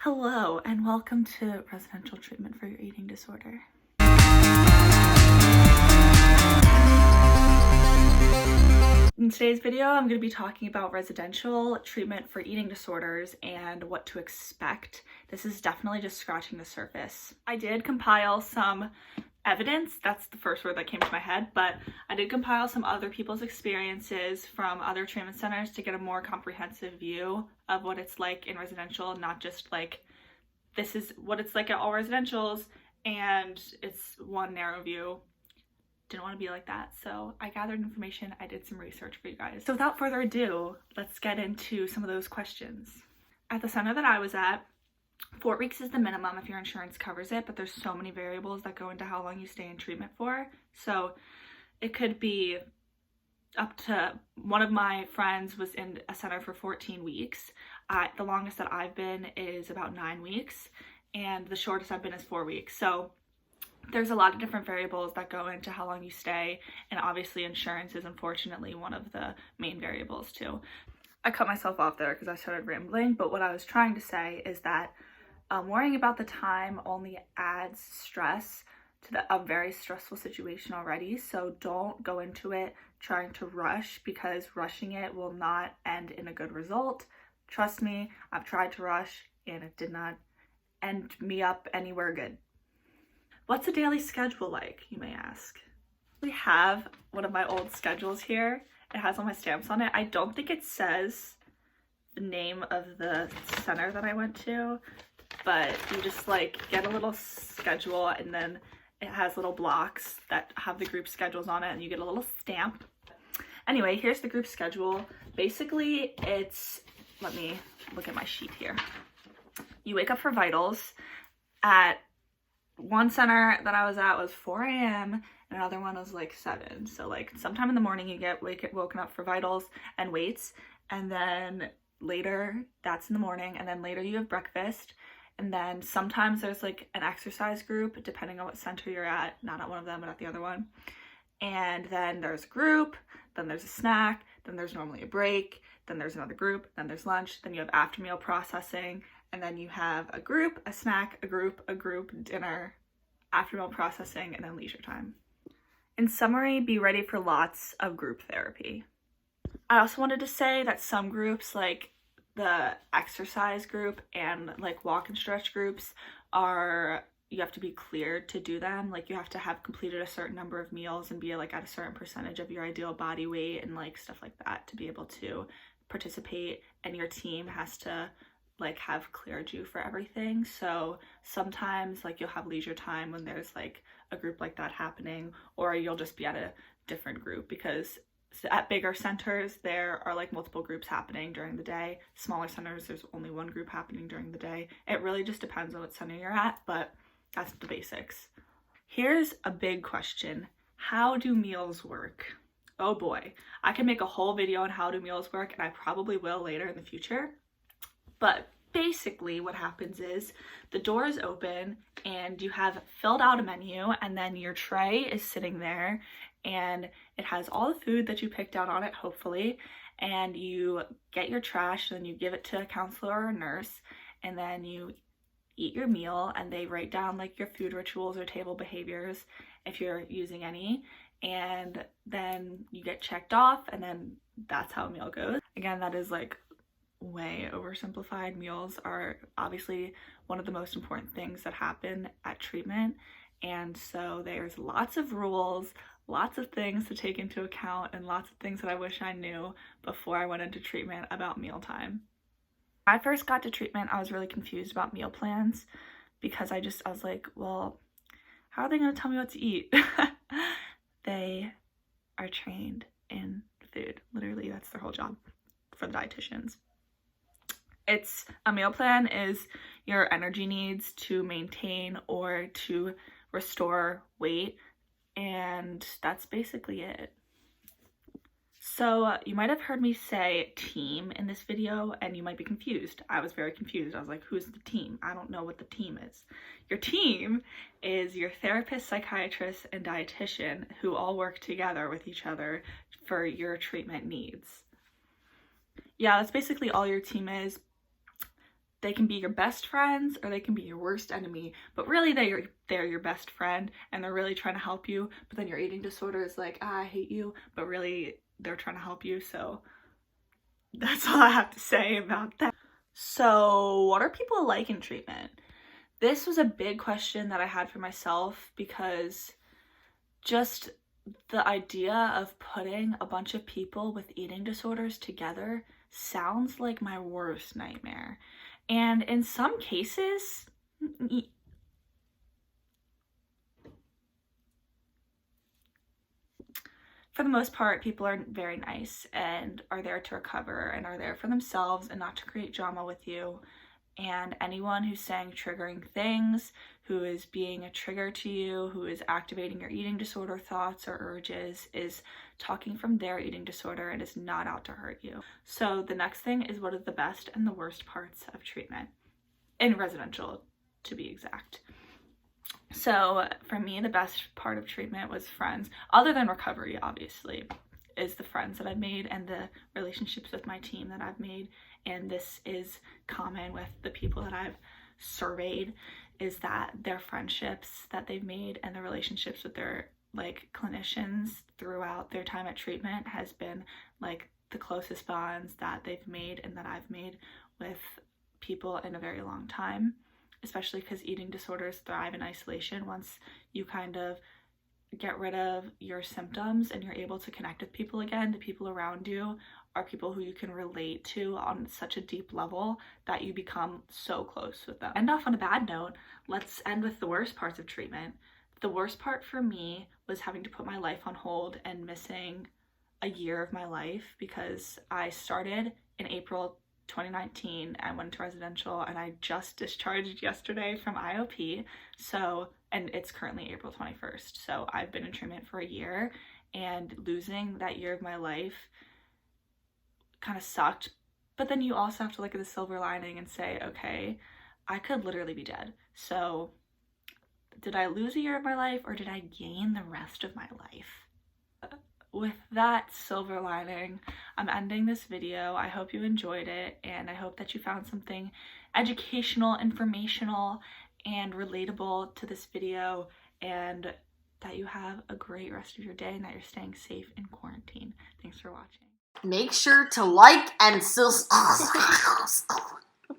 Hello and welcome to Residential Treatment for Your Eating Disorder. In today's video, I'm going to be talking about residential treatment for eating disorders and what to expect. This is definitely just scratching the surface. I did compile some evidence, that's the first word that came to my head, but I did compile some other people's experiences from other treatment centers to get a more comprehensive view of what it's like in residential, not just like this is what it's like at all residentials and it's one narrow view. Didn't want to be like that, so I gathered information, I did some research for you guys. So without further ado, let's get into some of those questions. At the center that I was at, 4 weeks is the minimum if your insurance covers it, but there's so many variables that go into how long you stay in treatment for. So it could be up to, one of my friends was in a center for 14 weeks. The longest that I've been is about 9 weeks, and the shortest I've been is 4 weeks. So there's a lot of different variables that go into how long you stay, and obviously insurance is unfortunately one of the main variables too. I cut myself off there because I started rambling, but what I was trying to say is that worrying about the time only adds stress to a very stressful situation already, so don't go into it trying to rush, because rushing it will not end in a good result. Trust me, I've tried to rush and it did not end me up anywhere good. What's a daily schedule like, you may ask? We have one of my old schedules here. It has all my stamps on it. I don't think it says the name of the center that I went to, but you just like get a little schedule and then it has little blocks that have the group schedules on it and you get a little stamp. Anyway, here's the group schedule. Basically, it's, let me look at my sheet here. You wake up for vitals. At one center that I was at was 4 a.m. and another one was like 7. So like sometime in the morning you get woken up for vitals and weights, and then later that's in the morning, and then later you have breakfast, and then sometimes there's like an exercise group depending on what center you're at, not at one of them but at the other one, and then there's a group, then there's a snack, then there's normally a break, then there's another group, then there's lunch, then you have after meal processing, and then you have a group, a snack, a group, dinner, after meal processing, and then leisure time. In summary, be ready for lots of group therapy. I also wanted to say that some groups, like the exercise group and like walk and stretch groups, you have to be cleared to do them. Like you have to have completed a certain number of meals and be like at a certain percentage of your ideal body weight and like stuff like that to be able to participate, and your team has to like have cleared you for everything. So sometimes like you'll have leisure time when there's like a group like that happening, or you'll just be at a different group, because at bigger centers there are like multiple groups happening during the day. Smaller centers, there's only one group happening during the day. It really just depends on what center you're at, but that's the basics. Here's a big question. How do meals work? Oh boy, I can make a whole video on how do meals work, and I probably will later in the future. But basically what happens is the doors open and you have filled out a menu, and then your tray is sitting there and it has all the food that you picked out on it, hopefully, and you get your trash and then you give it to a counselor or a nurse, and then you eat your meal, and they write down like your food rituals or table behaviors if you're using any, and then you get checked off, and then that's how a meal goes. Again, that is like way oversimplified. Meals are obviously one of the most important things that happen at treatment, and so there's lots of rules, lots of things to take into account, and lots of things that I wish I knew before I went into treatment about mealtime. When I first got to treatment, I was really confused about meal plans, because I was like, well, how are they going to tell me what to eat? They are trained in food. Literally, that's their whole job for the dietitians. A meal plan is your energy needs to maintain or to restore weight, and that's basically it. So you might have heard me say team in this video, and you might be confused. I was very confused. I was like, who's the team? I don't know what the team is. Your team is your therapist, psychiatrist, and dietitian, who all work together with each other for your treatment needs. Yeah, that's basically all your team is. they can be your best friends or they can be your worst enemy, but really they're your best friend and they're really trying to help you, but then your eating disorder is like, I hate you, but really they're trying to help you. So that's all I have to say about that. So what are people like in treatment? This was a big question that I had for myself, because just the idea of putting a bunch of people with eating disorders together sounds like my worst nightmare. And in some cases, for the most part, people are very nice and are there to recover and are there for themselves and not to create drama with you. And anyone who's saying triggering things, who is being a trigger to you, who is activating your eating disorder thoughts or urges, is talking from their eating disorder and is not out to hurt you. So the next thing is, what are the best and the worst parts of treatment? In residential, to be exact. So for me, the best part of treatment was friends, other than recovery, obviously, is the friends that I've made and the relationships with my team that I've made. And this is common with the people that I've surveyed, is that their friendships that they've made and the relationships with their like clinicians throughout their time at treatment has been like the closest bonds that they've made and that I've made with people in a very long time, especially because eating disorders thrive in isolation. Once you kind of get rid of your symptoms and you're able to connect with people again, the people around you are people who you can relate to on such a deep level that you become so close with them. End off on a bad note, let's end with the worst parts of treatment. The worst part for me was having to put my life on hold and missing a year of my life, because I started in April 2019. I went to residential and I just discharged yesterday from IOP. So, and it's currently April 21st. So I've been in treatment for a year, and losing that year of my life kind of sucked. But then you also have to look at the silver lining and say, okay, I could literally be dead. So did I lose a year of my life or did I gain the rest of my life? With that silver lining, I'm ending this video. I hope you enjoyed it, and I hope that you found something educational, informational, and relatable to this video, and that you have a great rest of your day and that you're staying safe in quarantine. Thanks for watching. Make sure to like and subscribe.